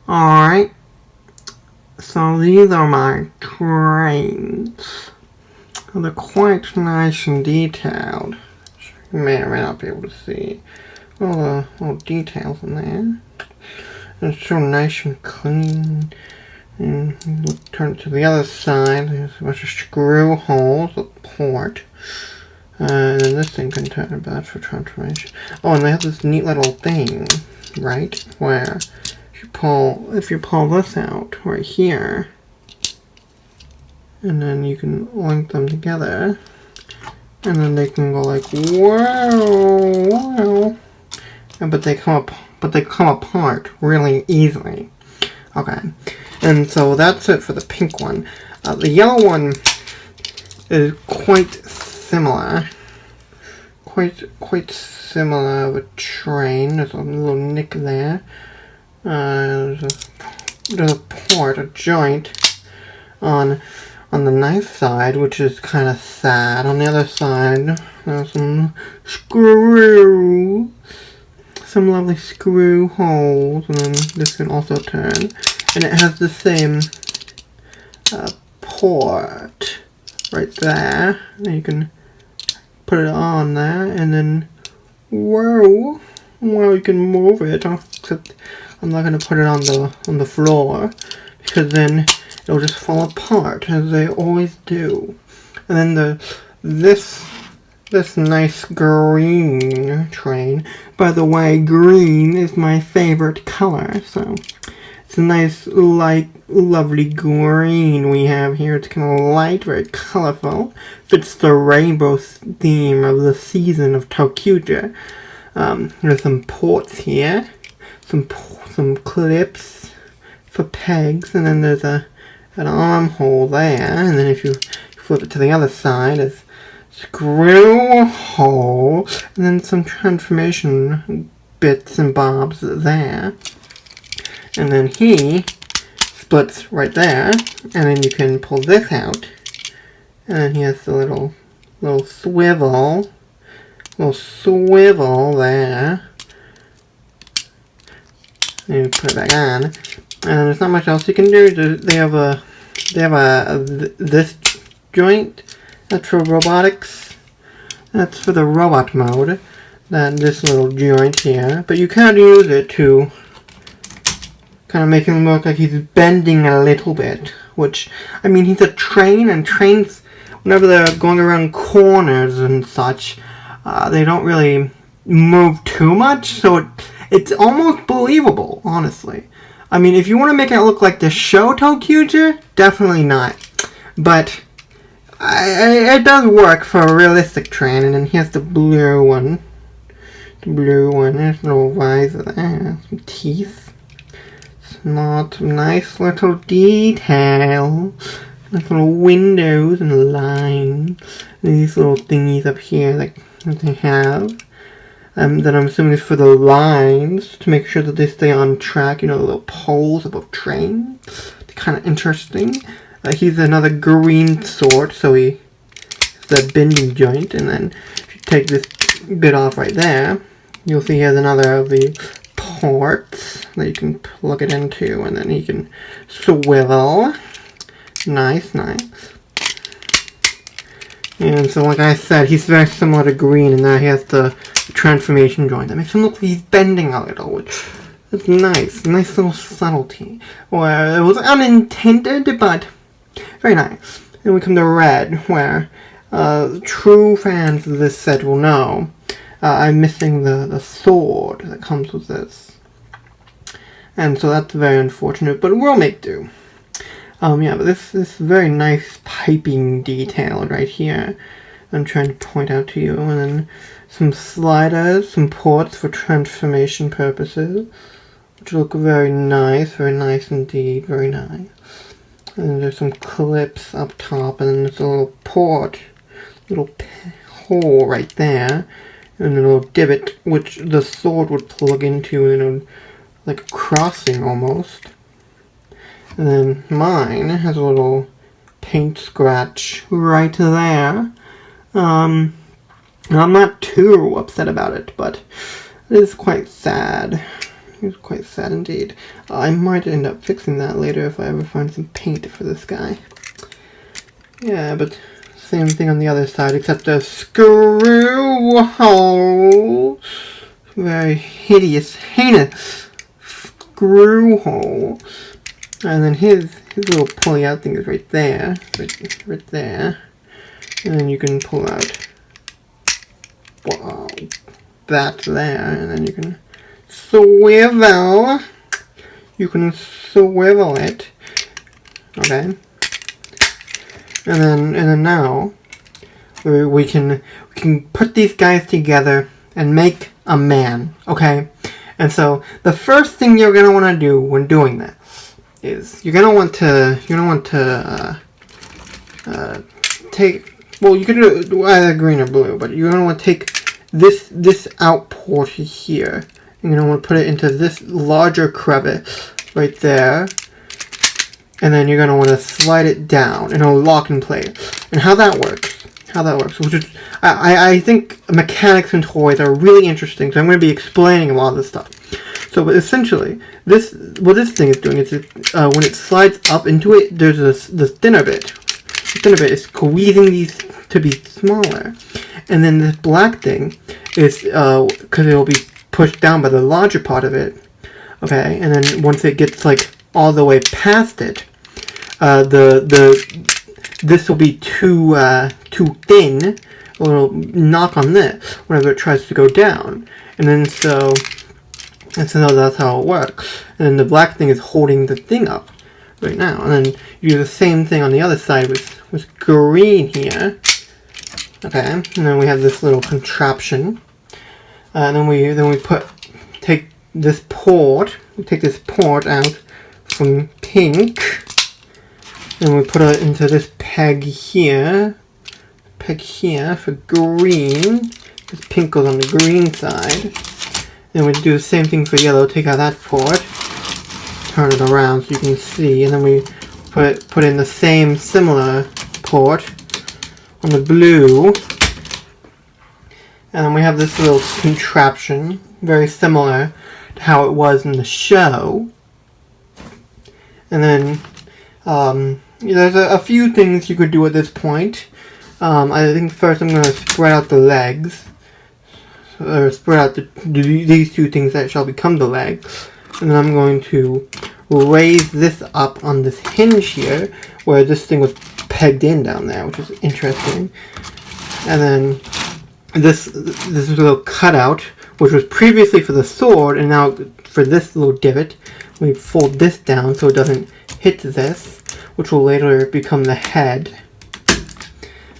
Alright, so these are my trains. They're quite nice and detailed. You may or may not be able to see all the little details in there. It's so nice and clean. And turn it to the other side. There's a bunch of screw holes, a port. And then this thing can turn about for transformation. Oh, and they have this neat little thing, right? Where if you pull this out right here, and then you can link them together, and then they can go like wow, but they come apart really easily. Okay, and so that's it for the pink one. The yellow one is quite similar. Quite similar of a train. There's a little nick there. There's a port, a joint on the knife side, which is kind of sad. On the other side, there's some lovely screw holes, and then this can also turn, and it has the same port right there. You can put it on there, and then whoa, you can move it. Except I'm not gonna put it on the floor, because then it'll just fall apart as they always do. And then this nice green train. By the way, green is my favorite color, so it's a nice light, lovely green we have here. It's kind of light, very colorful. Fits the rainbow theme of the season of Toqger. There's some ports here, some clips for pegs, and then there's an armhole there. And then if you flip it to the other side, it's screw hole, and then some transformation bits and bobs there. And then he splits right there, and then you can pull this out, and then he has the little swivel there. And you put it back on, and there's not much else you can do. They have this joint. That's for robotics. That's for the robot mode. This little joint here, but you can't use it to kind of make him look like he's bending a little bit. Which, I mean, he's a train, and trains, whenever they're going around corners and such, they don't really move too much, so it's almost believable, honestly. I mean, if you want to make it look like the show Toqger, definitely not. But it does work for a realistic train. And then here's the blue one. There's a little visor there. Some teeth. Some nice little detail. Nice little windows and lines. And these little thingies up here that they have. That I'm assuming is for the lines, to make sure that they stay on track. You know, the little poles above trains. They're kind of interesting. He's another green sort, so he's the bending joint. And then if you take this bit off right there, you'll see he has another of the ports that you can plug it into, and then he can swivel. Nice. And so, like I said, he's very similar to green in that he has the transformation joint that makes him look like he's bending a little, which is nice little subtlety. Well, it was unintended, but very nice. Then we come to red, where true fans of this set will know I'm missing the sword that comes with this. And so that's very unfortunate, but we'll make do. But this very nice piping detail right here I'm trying to point out to you. And then some sliders, some ports for transformation purposes, which look very nice indeed, very nice. And then there's some clips up top, and then there's a little port, little hole right there, and a little divot, which the sword would plug into, like a crossing almost. And then mine has a little paint scratch right there. I'm not too upset about it, but it is quite sad. He's quite sad indeed. I might end up fixing that later if I ever find some paint for this guy. Yeah, but same thing on the other side, except a screw hole. Very hideous, heinous screw hole. And then his little pulley out thing is right there. Right there. And then you can pull out that there. And then you can swivel. You can swivel it. Okay. And then now we can put these guys together and make a man, okay? And so the first thing you're gonna want to do when doing this is you're gonna want to take, well, you can do either green or blue, but you're gonna want to take this out port here. You're gonna want to put it into this larger crevice right there. And then you're going to want to slide it down and it'll lock in place. And how that works, which is, I think mechanics and toys are really interesting, so I'm going to be explaining a lot of this stuff. So, but essentially, what this thing is doing is when it slides up into it, there's this thinner bit. The thinner bit is squeezing these to be smaller. And then this black thing is, because it'll be pushed down by the larger part of it, okay, and then once it gets, like, all the way past it, this will be too thin, or it'll knock on this whenever it tries to go down, and so that's how it works. And then the black thing is holding the thing up right now, and then you do the same thing on the other side with green here. Okay, and then we have this little contraption, and then we take this port out from pink, and we put it into this peg here for green, because pink goes on the green side. Then we do the same thing for yellow, take out that port, turn it around so you can see, and then we put in the same similar port on the blue, and then we have this little contraption, very similar to how it was in the show. And then there's a few things you could do at this point. I think first I'm going to spread out the legs, or spread out these two things that shall become the legs. And then I'm going to raise this up on this hinge here, where this thing was pegged in down there, which is interesting. And then this little cutout, which was previously for the sword, and now for this little divot, we fold this down so it doesn't hit this, which will later become the head.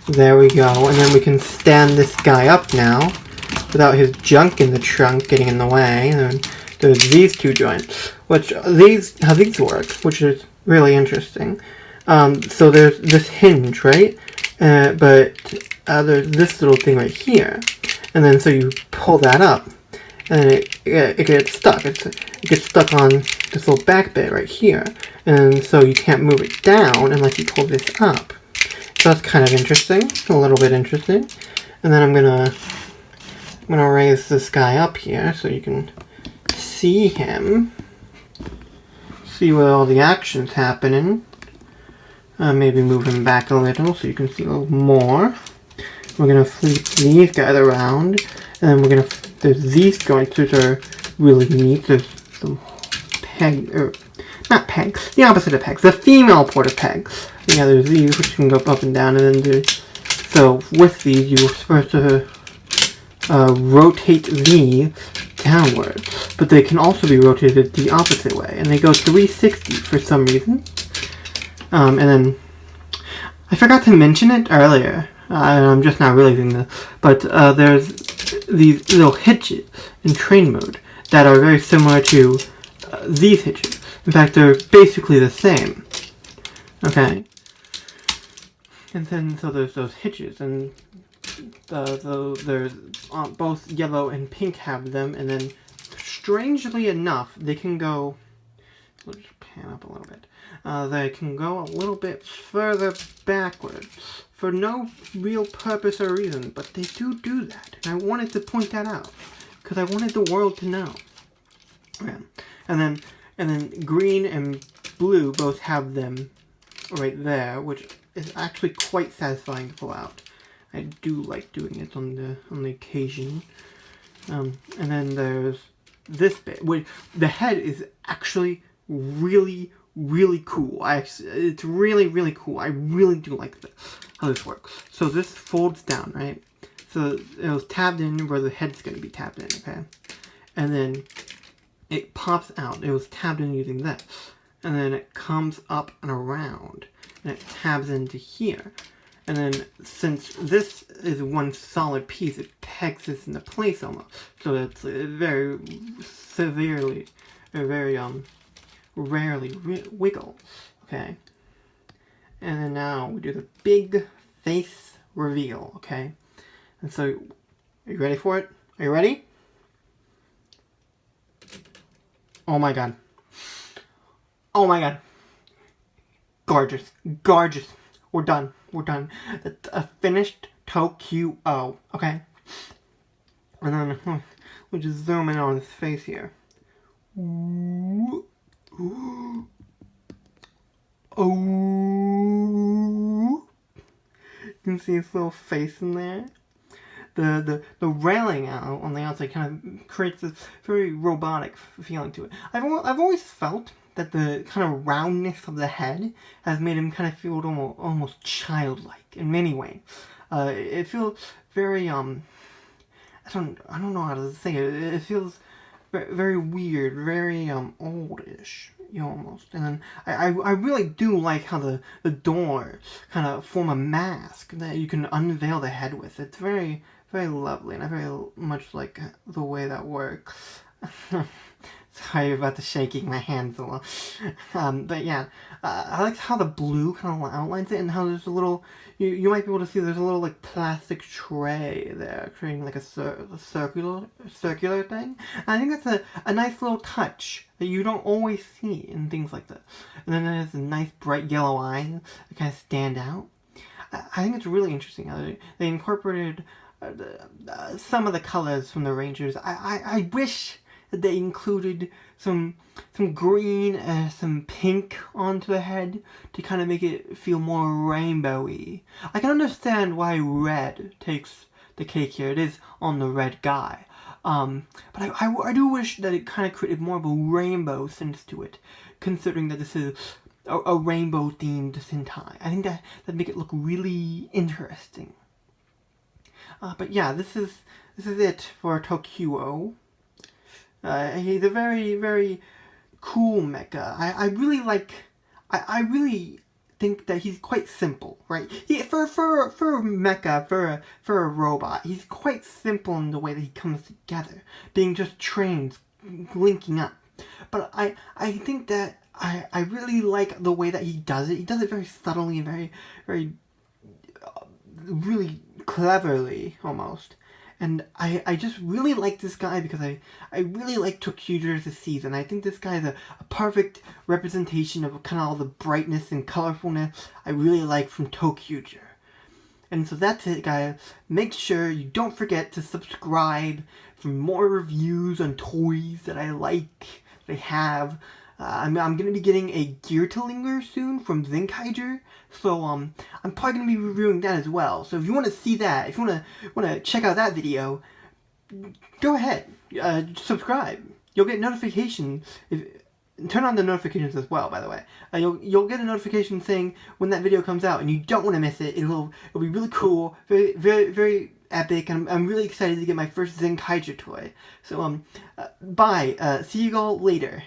There we go, and then we can stand this guy up now without his junk in the trunk getting in the way. And then there's these two joints, how these work, which is really interesting. So there's this hinge, right? But there's this little thing right here, and then so you pull that up, and it gets stuck. It gets stuck on this little back bit right here, and so you can't move it down unless you pull this up. So that's kind of interesting, a little bit interesting. And then I'm gonna raise this guy up here so you can see him, see where all the action's happening. Maybe move him back a little so you can see a little more. We're gonna flip these guys around, and then there's these joints which are really neat. There's some not pegs, the opposite of pegs, the female port of pegs. Yeah, there's these which can go up and down, and then so with these you're supposed to rotate these downwards, but they can also be rotated the opposite way, and they go 360 for some reason. And then I forgot to mention it earlier, and I'm just now realizing this, but there's these little hitches in train mode that are very similar to these hitches. In fact, they're basically the same. Okay. And then so there's those hitches, and there's both yellow and pink have them, and then strangely enough, they can go. Let's just pan up a little bit. They can go a little bit further backwards for no real purpose or reason, but they do that, and I wanted to point that out because I wanted the world to know. Yeah. And then green and blue both have them right there, which is actually quite satisfying to pull out. I do like doing it on the occasion. And then there's this bit, which the head is actually really cool. It's really cool. I really do like how this works. So this folds down, right? So it was tabbed in where the head's going to be tabbed in, okay? And then it pops out. It was tabbed in using this. And then it comes up and around. And it tabs into here. And then since this is one solid piece, it pegs this into place almost. So it's very severely, very rarely wiggles, okay? And then now we do the big face reveal, okay? And so, are you ready for it? Are you ready? Oh my god. Oh my god. Gorgeous. Gorgeous. We're done. We're done. It's a finished Toq-Oh, okay? And then we'll just zoom in on his face here. Ooh. Ooh. Oh. You can see his little face in there. The railing out on the outside kind of creates this very robotic feeling to it. I've always felt that the kind of roundness of the head has made him kind of feel almost childlike in many ways. It feels very I don't know how to say it. It feels very weird, very oldish, almost. And then I really do like how the doors kind of form a mask that you can unveil the head with. It's very lovely, and I very much like the way that works. Sorry about the shaking my hands a little. But yeah, I like how the blue kind of outlines it, and how there's a little, you might be able to see there's a little like plastic tray there, creating like a circular thing. And I think that's a nice little touch that you don't always see in things like this. And then there's a nice bright yellow eyes that kind of stand out. I think it's really interesting how they incorporated some of the colors from the Rangers. I wish that they included some green and some pink onto the head to kind of make it feel more rainbowy. I can understand why red takes the cake here. It is on the red guy. But I do wish that it kind of created more of a rainbow sense to it, considering that this is a rainbow themed Sentai. I think that'd make it look really interesting. But yeah, this is it for Toq-Oh. He's a very cool mecha. I really like. I really think that he's quite simple, right? For a mecha, for a robot, he's quite simple in the way that he comes together, being just trains linking up. But I think that I really like the way that he does it. He does it very subtly and very really cleverly almost. And I just really like this guy because I really like Toqger this season. I think this guy is a perfect representation of kind of all the brightness and colorfulness I really like from Toqger. And so that's it, guys. Make sure you don't forget to subscribe for more reviews on toys that I like, that I have. I'm going to be getting a Geartlinger soon from Zenkaiger, so I'm probably going to be reviewing that as well. So if you want to see that, if you want to check out that video, go ahead, subscribe. You'll get notifications. Turn on the notifications as well, by the way. You'll get a notification saying when that video comes out, and you don't want to miss it. It'll be really cool, very epic, and I'm really excited to get my first Zenkaiger toy. So bye. See you all later.